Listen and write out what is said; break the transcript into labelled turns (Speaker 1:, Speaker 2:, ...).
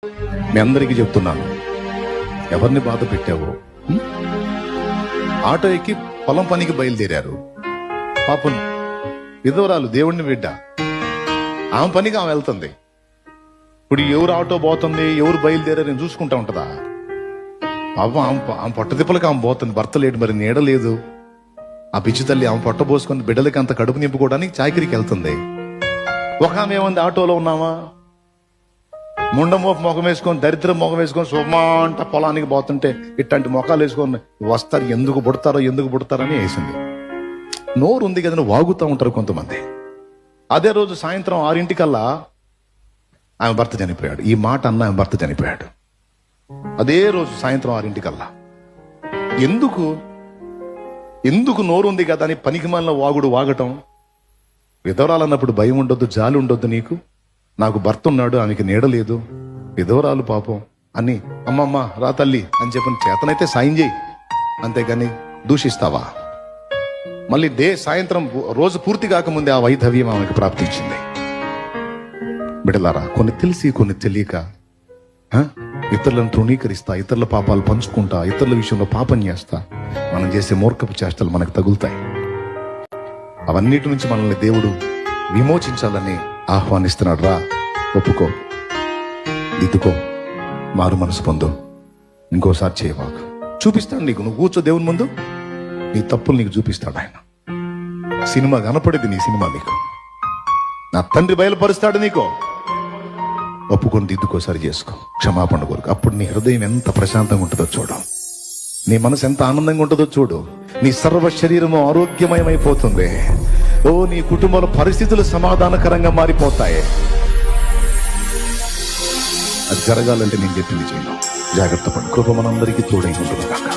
Speaker 1: మీ అందరికీ చెప్తున్నాను, ఎవరిని బాధ పెట్టావో. ఆటో ఎక్కి పొలం పనికి బయలుదేరారు. పాపం విధవరాలు, దేవుణ్ణి బిడ్డ, ఆమె పనికి ఆమె వెళ్తుంది. ఇప్పుడు ఎవరు ఆటో పోతుంది, ఎవరు బయలుదేరారు అని చూసుకుంటా ఉంటదా? పాపం ఆమె పొట్టదిప్పలకి ఆమె పోతుంది. భర్త లేడు, మరి నీడ లేదు. ఆ పిచ్చి తల్లి ఆమె పొట్ట పోసుకొని బిడ్డలకి అంత కడుపు నింపుకోవడానికి చాకరికి వెళ్తుంది. ఒక ఆమె ఏముంది, ఆటోలో ఉన్నామా, ముండమోపు మొఖం వేసుకొని, దరిద్రం మొఖం వేసుకొని సుమా అంట పొలానికి పోతుంటే ఇట్లాంటి మొఖాలు వేసుకొని వస్తారు. ఎందుకు పుడతారని వేసింది. నోరు ఉంది కదా, వాగుతూ ఉంటారు కొంతమంది. అదే రోజు సాయంత్రం 6 ఆమె భర్త చనిపోయాడు. ఈ మాట అన్న ఆమె భర్త చనిపోయాడు. అదే రోజు సాయంత్రం 6 ఎందుకు నోరు ఉంది కదా అని పనికి మాలిన వాగటం? విధవరాలన్నప్పుడు భయం ఉండొద్దు, జాలి ఉండొద్దు నీకు? నాకు భర్త ఉన్నాడు, ఆమెకి నీడలేదు, విధవరాలు పాపం అని అమ్మమ్మ రా తల్లి అని చెప్పిన చేతనైతే సాయం చేయి, అంతేగాని దూషిస్తావా? మళ్ళీ సాయంత్రం రోజు పూర్తి కాకముందే ఆ వైధవ్యం ఆమెకు ప్రాప్తించింది. బిడ్డలారా, కొన్ని తెలిసి కొన్ని తెలియక ఇతరులను తృణీకరిస్తా, ఇతరుల పాపాలు పంచుకుంటా, ఇతరుల విషయంలో పాపం చేస్తా, మనం చేసే మూర్ఖపు చేష్టలు మనకు తగులుతాయి. అవన్నిటి నుంచి మనల్ని దేవుడు విమోచించాలని ఆహ్వానిస్తున్నాడు. రా, ఒప్పుకో, దిద్దుకో, మారు మనసు పొందు, ఇంకోసారి చేయవాకు. చూపిస్తాడు నీకు. నువ్వు కూర్చో దేవుని ముందు, నీ తప్పులు నీకు చూపిస్తాడు ఆయన. సినిమా కనపడేది నీ సినిమా నీకు. నా తండ్రి బయలుపరుస్తాడు నీకు. ఒప్పుకొని దిద్దుకో, సరి చేసుకో, క్షమాపణ కోరుకు. అప్పుడు నీ హృదయం ఎంత ప్రశాంతంగా ఉంటుందో చూడు, నీ మనసు ఎంత ఆనందంగా ఉంటుందో చూడు. నీ సర్వ శరీరము ఆరోగ్యమయమైపోతుంది. నీ కుటుంబంలో పరిస్థితులు సమాధానకరంగా మారిపోతాయి. అది జరగాలంటే నేను చెప్పింది చేయను. జాగ్రత్త పడు. కృప మనందరికీ తోడై ఉంటుంది కాక.